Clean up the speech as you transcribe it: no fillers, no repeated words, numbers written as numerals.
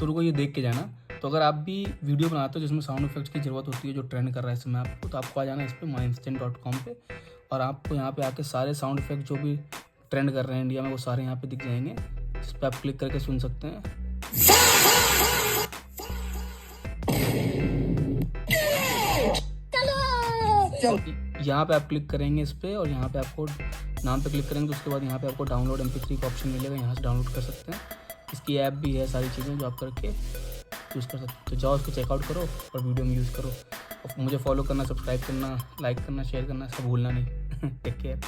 तो रुको ये देख के जाना। तो अगर आप भी वीडियो बनाते हो जिसमें साउंड इफेक्ट्स की ज़रूरत होती है, जो ट्रेंड कर रहा है इस समय आपको, तो आपको आ जाना इस पर myinstant.com पे, और आपको यहाँ पे आके सारे साउंड इफेक्ट जो भी ट्रेंड कर रहे हैं इंडिया में वो सारे यहाँ पे दिख जाएंगे, जिस पर आप क्लिक करके सुन सकते हैं। यहाँ पे आप क्लिक करेंगे इस पर, और यहाँ पे आपको नाम पे क्लिक करेंगे तो उसके बाद यहाँ पे आपको डाउनलोड MP3 का ऑप्शन मिलेगा, यहाँ से डाउनलोड कर सकते हैं। इसकी ऐप भी है, सारी चीज़ें जो आप करके यूज़ कर सकते हो। तो जाओ उसको चेकआउट करो और वीडियो में यूज़ करो। और मुझे फॉलो करना, सब्सक्राइब करना, लाइक करना, शेयर करना सब भूलना नहीं। Take care.